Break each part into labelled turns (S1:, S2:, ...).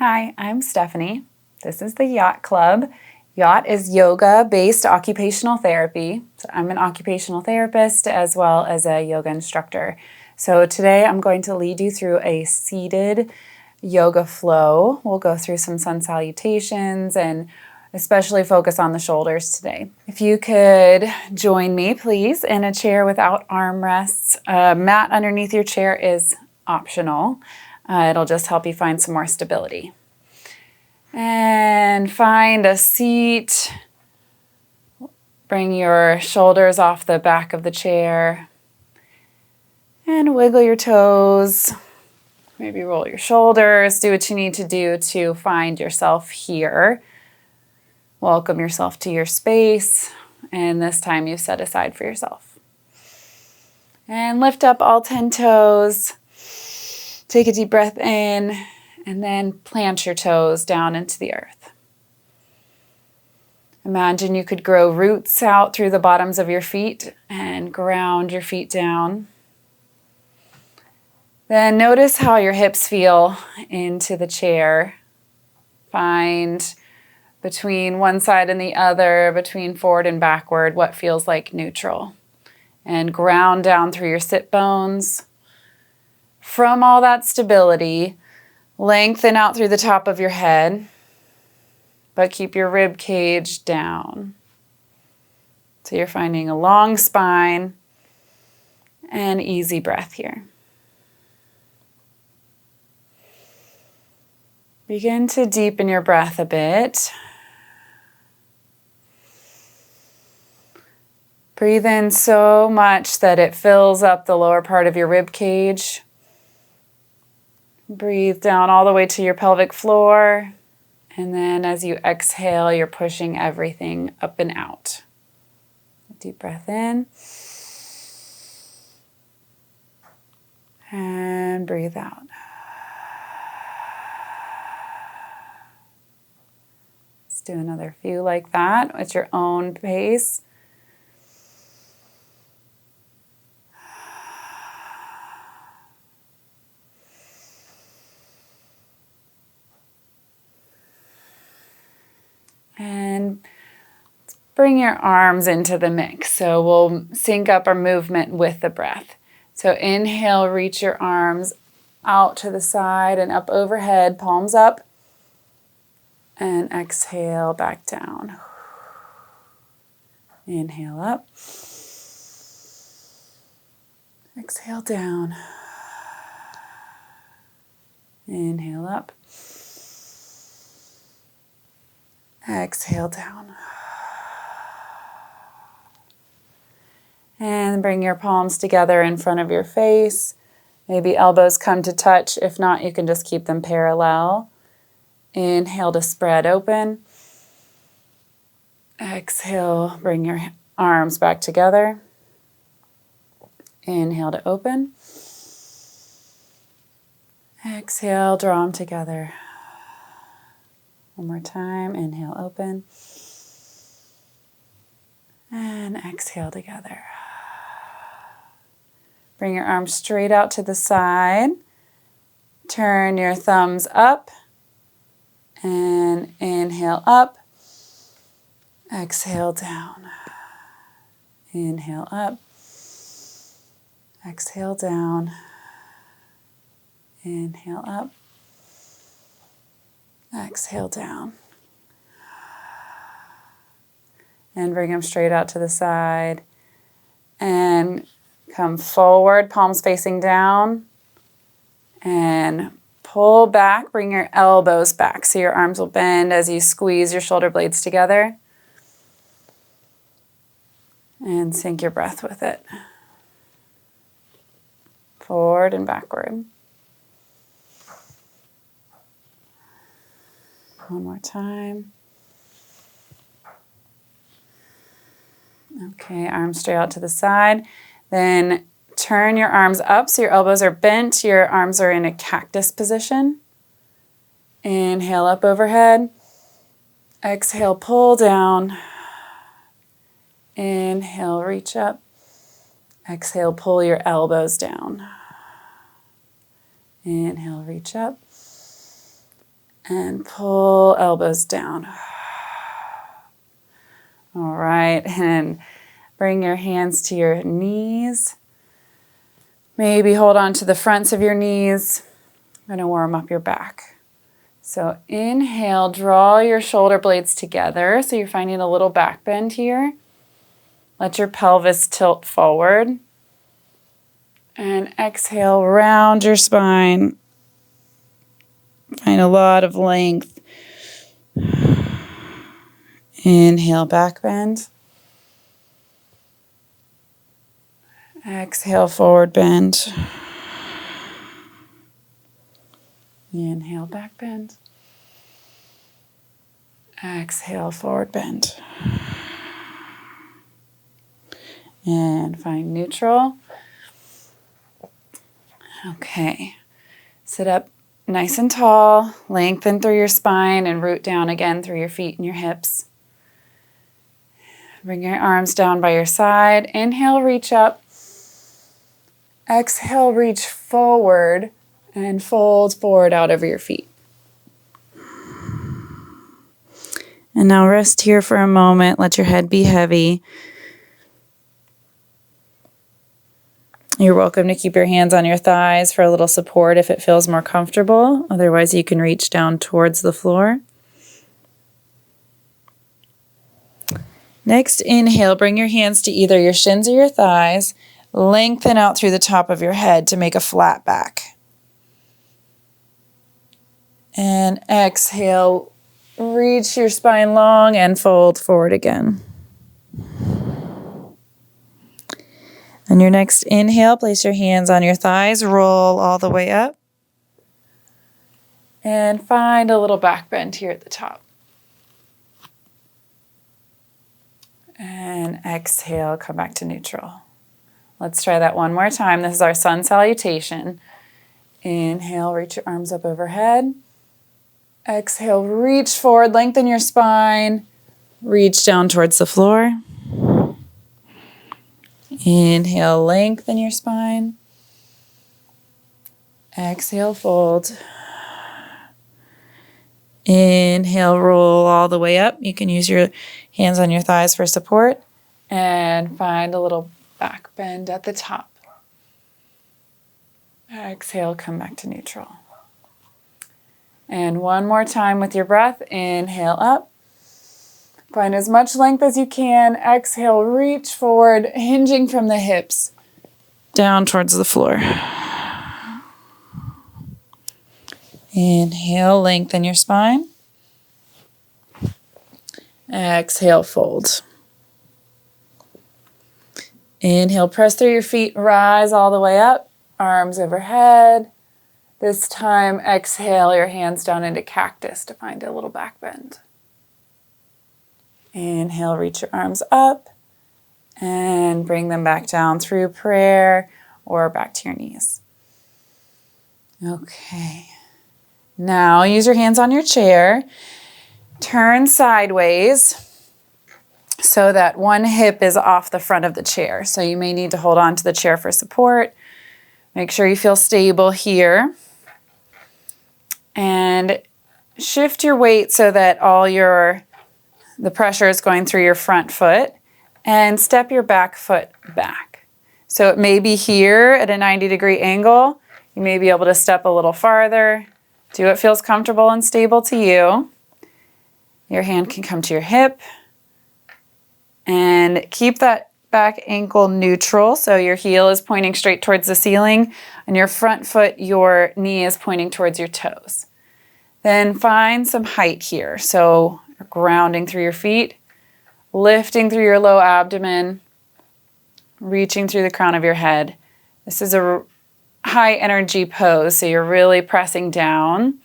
S1: Hi, I'm Stephanie. This is the Yacht Club. Yacht is yoga-based occupational therapy. So I'm an occupational therapist as well as a yoga instructor. So today I'm going to lead you through a seated yoga flow. We'll go through some sun salutations and especially focus on the shoulders today. If you could join me, please, in a chair without armrests. A mat underneath your chair is optional. It'll just help you find some more stability. And find a seat. Bring your shoulders off the back of the chair. And wiggle your toes. Maybe roll your shoulders. Do what you need to do to find yourself here. Welcome yourself to your space. And this time you set aside for yourself. And lift up all 10 toes. Take a deep breath in, and then plant your toes down into the earth. Imagine you could grow roots out through the bottoms of your feet and ground your feet down. Then notice how your hips feel into the chair. Find between one side and the other, between forward and backward, what feels like neutral. And ground down through your sit bones. From all that stability, lengthen out through the top of your head, but keep your rib cage down. So you're finding a long spine and easy breath here. Begin to deepen your breath a bit. Breathe in so much that it fills up the lower part of your rib cage. Breathe down all the way to your pelvic floor. And then as you exhale, you're pushing everything up and out. Deep breath in. And breathe out. Let's do another few like that at your own pace. And bring your arms into the mix. So we'll sync up our movement with the breath. So inhale, reach your arms out to the side and up overhead, palms up. And exhale, back down. Inhale up. Exhale down. Inhale up. Exhale down. And bring your palms together in front of your face. Maybe elbows come to touch. If not, you can just keep them parallel. Inhale to spread open. Exhale, bring your arms back together. Inhale to open. Exhale, draw them together. One more time. Inhale, open. And exhale together. Bring your arms straight out to the side. Turn your thumbs up. And inhale up. Exhale down. Inhale up. Exhale down. Inhale up. Exhale down. And bring them straight out to the side. And come forward, palms facing down. And pull back, bring your elbows back so your arms will bend as you squeeze your shoulder blades together. And sync your breath with it. Forward and backward. One more time. Okay, arms straight out to the side. Then turn your arms up so your elbows are bent. Your arms are in a cactus position. Inhale up overhead. Exhale, pull down. Inhale, reach up. Exhale, pull your elbows down. Inhale, reach up. And pull elbows down. All right, and bring your hands to your knees. Maybe hold on to the fronts of your knees. I'm going to warm up your back. So inhale, draw your shoulder blades together. So you're finding a little back bend here. Let your pelvis tilt forward. And exhale, round your spine. Find a lot of length. Inhale, back bend. Exhale, forward bend. Inhale, back bend. Exhale, forward bend. And find neutral. Okay. Sit up nice and tall. Lengthen through your spine and root down again through your feet and your hips. Bring your arms down by your side. Inhale, reach up. Exhale, reach forward and fold forward out over your feet. And now rest here for a moment. Let your head be heavy. You're welcome to keep your hands on your thighs for a little support if it feels more comfortable. Otherwise, you can reach down towards the floor. Next, inhale, bring your hands to either your shins or your thighs. Lengthen out through the top of your head to make a flat back. And exhale, reach your spine long and fold forward again. On your next inhale, place your hands on your thighs, roll all the way up. And find a little back bend here at the top. And exhale, come back to neutral. Let's try that one more time. This is our sun salutation. Inhale, reach your arms up overhead. Exhale, reach forward, lengthen your spine. Reach down towards the floor. Inhale, lengthen your spine. Exhale, fold. Inhale, roll all the way up. You can use your hands on your thighs for support. And find a little back bend at the top. Exhale, come back to neutral. And one more time with your breath. Inhale up. Find as much length as you can. Exhale, reach forward, hinging from the hips down towards the floor. Inhale, lengthen your spine. Exhale, fold. Inhale, press through your feet, rise all the way up, arms overhead. This time, exhale your hands down into cactus to find a little back bend. Inhale, reach your arms up and bring them back down through prayer or back to your knees. Okay. Now use your hands on your chair. Turn sideways so that one hip is off the front of the chair. So you may need to hold on to the chair for support. Make sure you feel stable here. And shift your weight so that the pressure is going through your front foot, and step your back foot back. So it may be here at a 90-degree angle. You may be able to step a little farther. Do what feels comfortable and stable to you. Your hand can come to your hip. And keep that back ankle neutral, so your heel is pointing straight towards the ceiling. On your front foot, your knee is pointing towards your toes. Then find some height here. So you're grounding through your feet, lifting through your low abdomen, reaching through the crown of your head. This is a high energy pose, so you're really pressing down.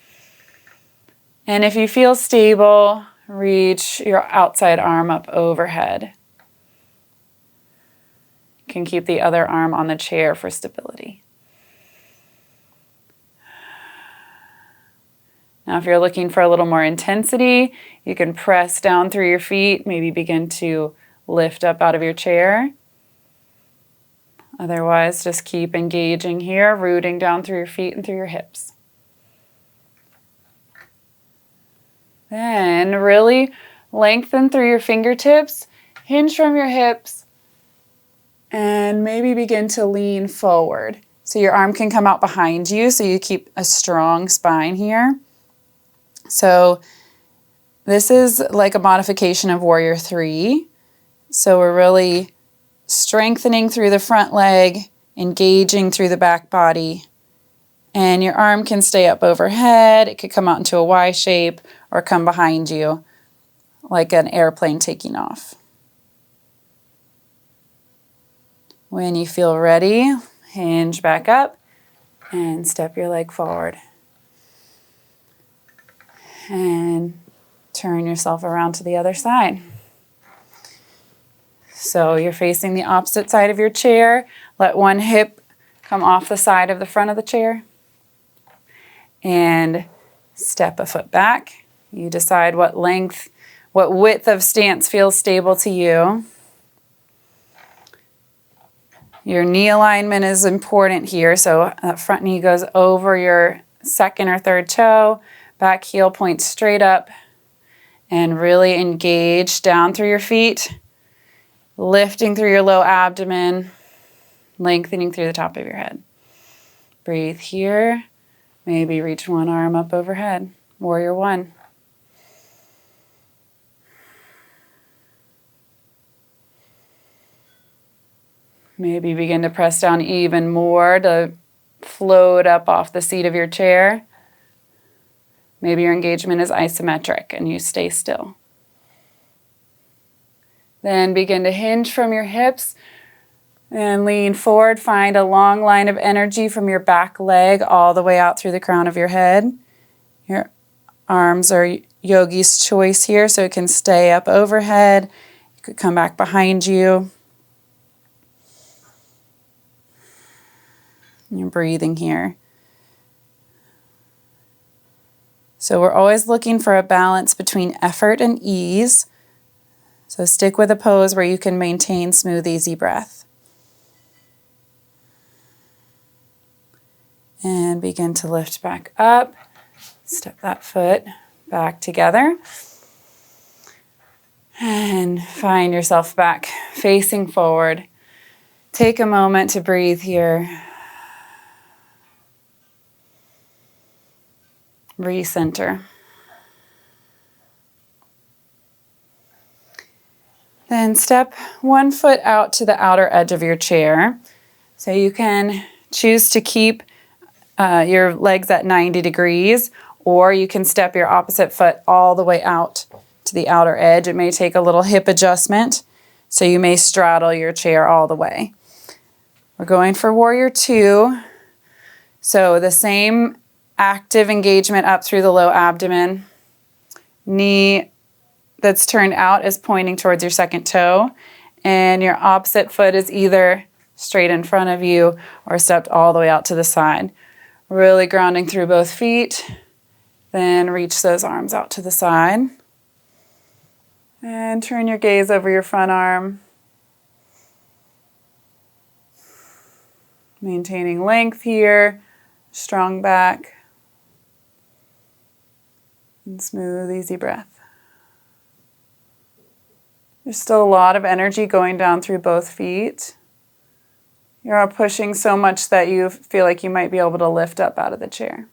S1: And if you feel stable, reach your outside arm up overhead. You can keep the other arm on the chair for stability. Now, if you're looking for a little more intensity, you can press down through your feet, maybe begin to lift up out of your chair. Otherwise, just keep engaging here, rooting down through your feet and through your hips. Then really lengthen through your fingertips, hinge from your hips, and maybe begin to lean forward. So your arm can come out behind you so you keep a strong spine here. So this is like a modification of Warrior 3. So we're really strengthening through the front leg, engaging through the back body. And your arm can stay up overhead. It could come out into a Y shape or come behind you like an airplane taking off. When you feel ready, hinge back up and step your leg forward. And turn yourself around to the other side. So you're facing the opposite side of your chair. Let one hip come off the side of the front of the chair. And step a foot back. You decide what width of stance feels stable to you. Your knee alignment is important here. So that front knee goes over your second or third toe. Back heel points straight up. And really engage down through your feet. Lifting through your low abdomen. Lengthening through the top of your head. Breathe here. Maybe reach one arm up overhead. Warrior 1. Maybe begin to press down even more to float up off the seat of your chair. Maybe your engagement is isometric and you stay still. Then begin to hinge from your hips and lean forward. Find a long line of energy from your back leg all the way out through the crown of your head. Your arms are yogi's choice here, so it can stay up overhead. You could come back behind you. You're breathing here. So we're always looking for a balance between effort and ease. So stick with a pose where you can maintain smooth, easy breath. And begin to lift back up. Step that foot back together. And find yourself back facing forward. Take a moment to breathe here. Recenter. Then step one foot out to the outer edge of your chair. So you can choose to keep your legs at 90 degrees, or you can step your opposite foot all the way out to the outer edge. It may take a little hip adjustment, so you may straddle your chair all the way. We're going for Warrior 2. So the same active engagement up through the low abdomen. Knee that's turned out is pointing towards your second toe, and your opposite foot is either straight in front of you or stepped all the way out to the side. Really grounding through both feet. Then reach those arms out to the side. And turn your gaze over your front arm. Maintaining length here, strong back, and smooth, easy breath. There's still a lot of energy going down through both feet. You're pushing so much that you feel like you might be able to lift up out of the chair.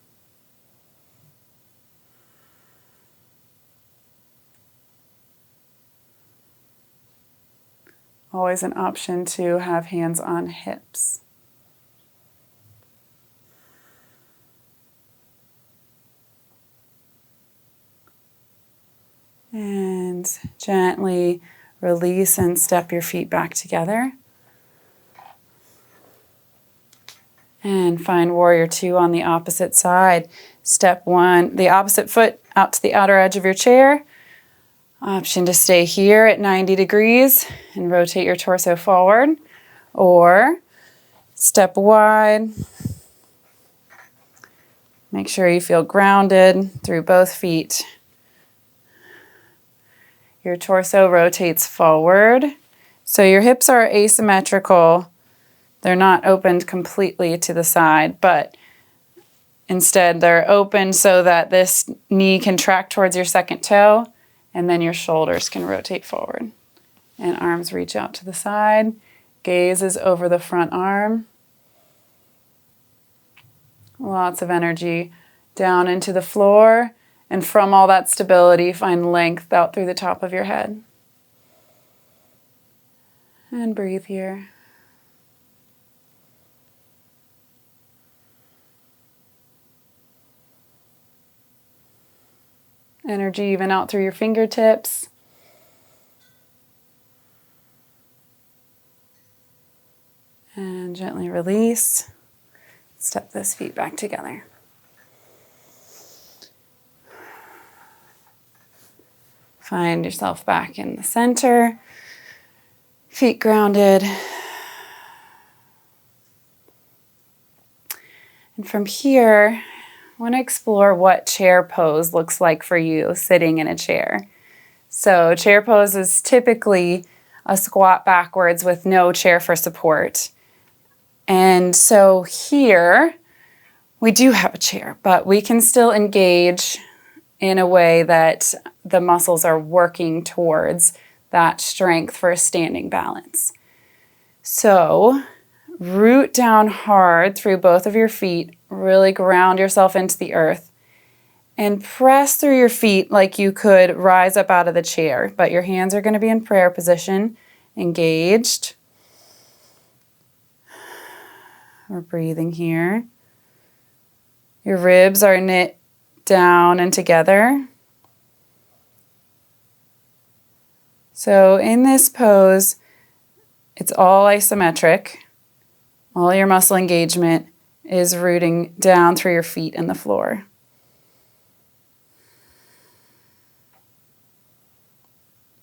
S1: Always an option to have hands on hips. And gently release and step your feet back together. And find Warrior 2 on the opposite side. Step 1, the opposite foot out to the outer edge of your chair. Option to stay here at 90 degrees and rotate your torso forward. Or step wide. Make sure you feel grounded through both feet. Your torso rotates forward. So your hips are asymmetrical. They're not opened completely to the side, but Instead, they're open so that this knee can track towards your second toe, and then your shoulders can rotate forward. And arms reach out to the side. Gaze is over the front arm. Lots of energy down into the floor. And from all that stability, find length out through the top of your head. And breathe here. Energy even out through your fingertips. And gently release. Step those feet back together. Find yourself back in the center. Feet grounded. And from here, I want to explore what chair pose looks like for you sitting in a chair. So chair pose is typically a squat backwards with no chair for support. And so here, we do have a chair, but we can still engage in a way that the muscles are working towards that strength for a standing balance. So root down hard through both of your feet, really ground yourself into the earth, and press through your feet like you could rise up out of the chair, but your hands are going to be in prayer position, engaged. We're breathing here. Your ribs are knit down and together. So in this pose, it's all isometric. All your muscle engagement is rooting down through your feet and the floor.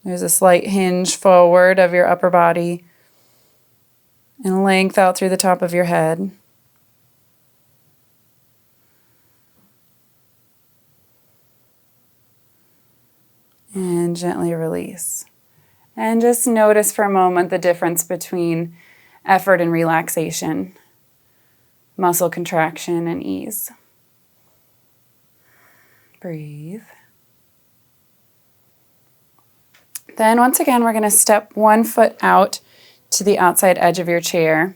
S1: There's a slight hinge forward of your upper body and length out through the top of your head. And gently release. And just notice for a moment the difference between effort and relaxation, muscle contraction and ease. Breathe. Then once again, we're going to step one foot out to the outside edge of your chair.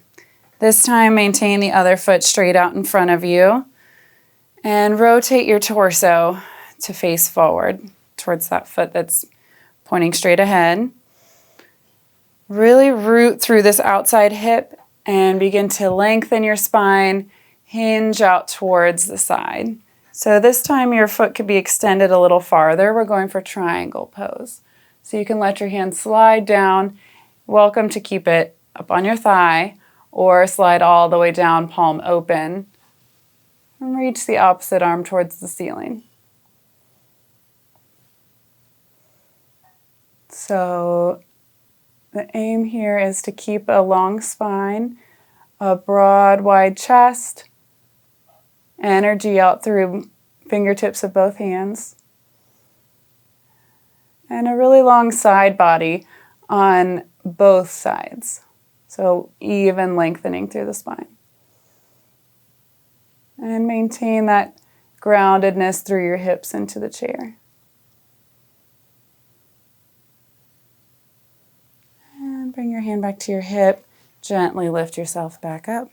S1: This time, maintain the other foot straight out in front of you and rotate your torso to face forward towards that foot that's pointing straight ahead. Really root through this outside hip and begin to lengthen your spine, hinge out towards the side. So this time your foot could be extended a little farther. We're going for triangle pose. So you can let your hand slide down. Welcome to keep it up on your thigh or slide all the way down, palm open, and reach the opposite arm towards the ceiling. So the aim here is to keep a long spine, a broad, wide chest, energy out through fingertips of both hands, and a really long side body on both sides. So even lengthening through the spine. And maintain that groundedness through your hips into the chair. And bring your hand back to your hip. Gently lift yourself back up.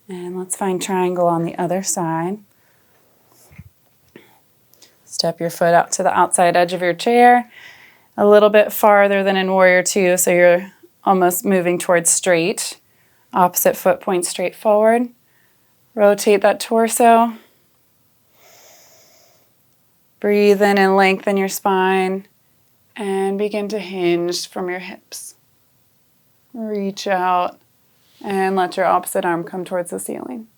S1: And let's find triangle on the other side. Step your foot out to the outside edge of your chair, a little bit farther than in Warrior Two, so you're almost moving towards straight. Opposite foot points straight forward. Rotate that torso. Breathe in and lengthen your spine, and begin to hinge from your hips. Reach out and let your opposite arm come towards the ceiling.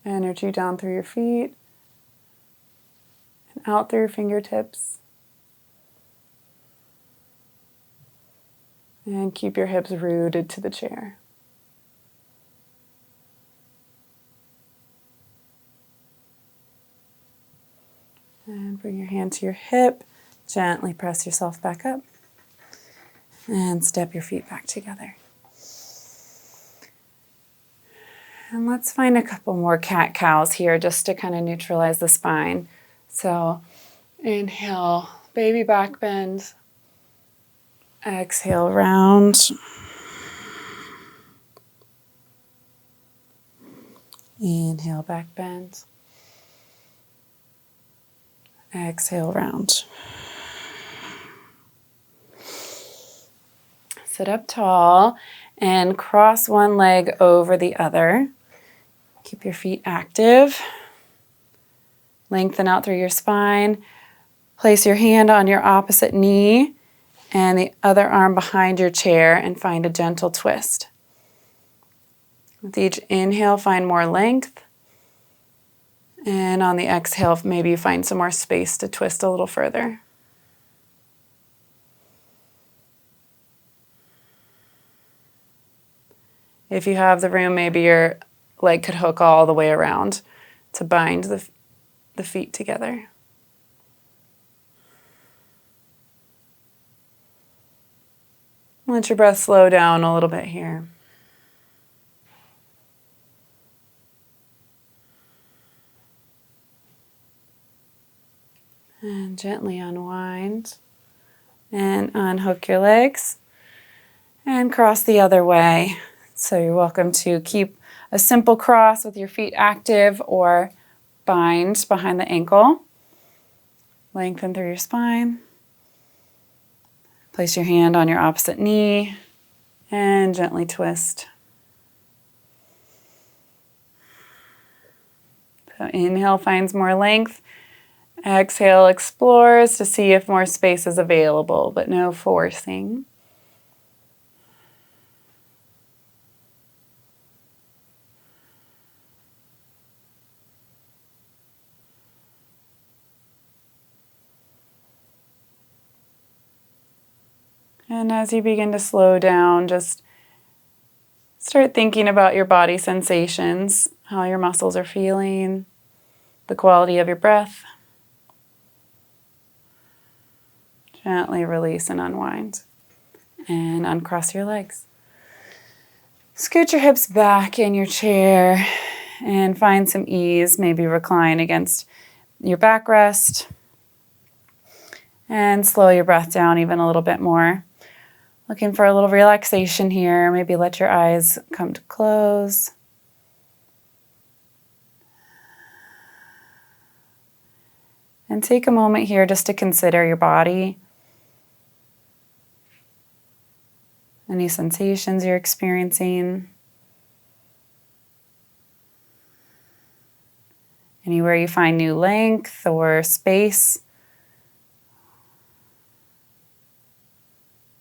S1: Energy down through your feet and out through your fingertips. And keep your hips rooted to the chair. And bring your hand to your hip. Gently press yourself back up and step your feet back together. And let's find a couple more cat-cows here just to kind of neutralize the spine. So inhale, baby back bend. Exhale, round. Inhale, back bend. Exhale, round. Sit up tall and cross one leg over the other. Keep your feet active. Lengthen out through your spine. Place your hand on your opposite knee and the other arm behind your chair and find a gentle twist. With each inhale, find more length. And on the exhale, maybe you find some more space to twist a little further. If you have the room, maybe your leg could hook all the way around to bind the feet together. Let your breath slow down a little bit here. And gently unwind and unhook your legs and cross the other way. So you're welcome to keep a simple cross with your feet active or bind behind the ankle. Lengthen through your spine. Place your hand on your opposite knee and gently twist. So inhale finds more length. Exhale explores to see if more space is available, but no forcing. And as you begin to slow down, just start thinking about your body sensations, how your muscles are feeling, the quality of your breath. Gently release and unwind. And uncross your legs. Scoot your hips back in your chair and find some ease. Maybe recline against your backrest. And slow your breath down even a little bit more. Looking for a little relaxation here. Maybe let your eyes come to close. And take a moment here just to consider your body. Any sensations you're experiencing. Anywhere you find new length or space.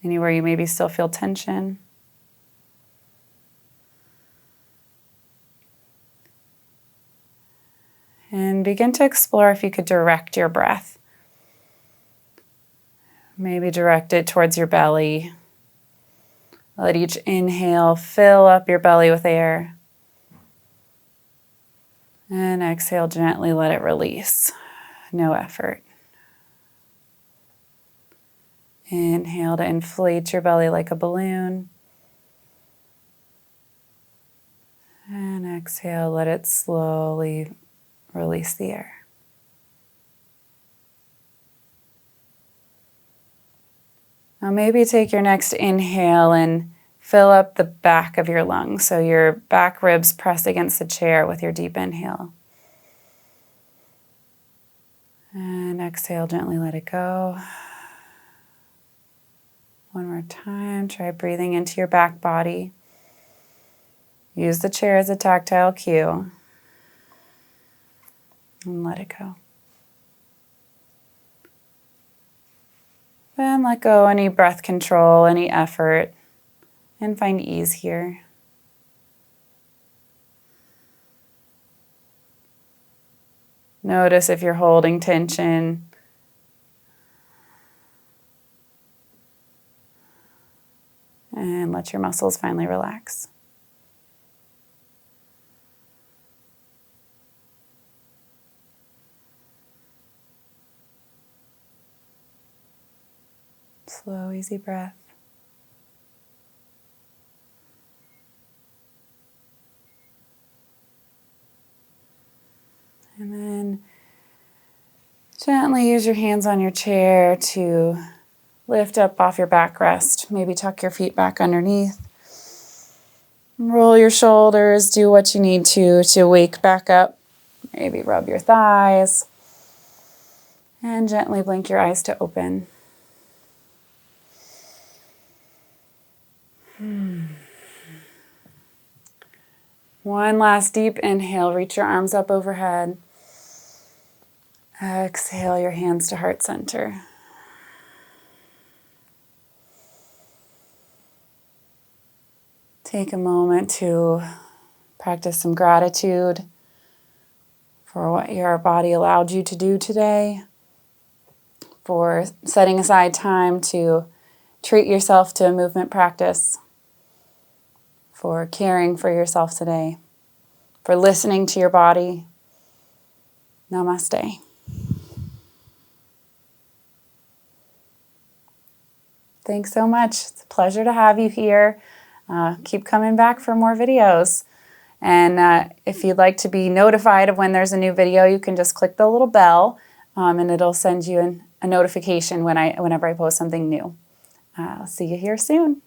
S1: Anywhere you maybe still feel tension. And begin to explore if you could direct your breath. Maybe direct it towards your belly. Let each inhale fill up your belly with air. And exhale, gently let it release. No effort. Inhale to inflate your belly like a balloon. And exhale, let it slowly release the air. Now maybe take your next inhale and fill up the back of your lungs. So your back ribs press against the chair with your deep inhale. And exhale, gently let it go. One more time, try breathing into your back body. Use the chair as a tactile cue. And let it go. Then let go any breath control, any effort, and find ease here. Notice if you're holding tension. And let your muscles finally relax. Slow, easy breath. And then gently use your hands on your chair to lift up off your backrest. Maybe tuck your feet back underneath. Roll your shoulders, do what you need to wake back up. Maybe rub your thighs. And gently blink your eyes to open. One last deep inhale. Reach your arms up overhead. Exhale your hands to heart center. Take a moment to practice some gratitude for what your body allowed you to do today, for setting aside time to treat yourself to a movement practice, for caring for yourself today, for listening to your body. Namaste. Thanks so much. It's a pleasure to have you here. Keep coming back for more videos. And if you'd like to be notified of when there's a new video, you can just click the little bell and it'll send you a notification whenever I post something new. I'll see you here soon.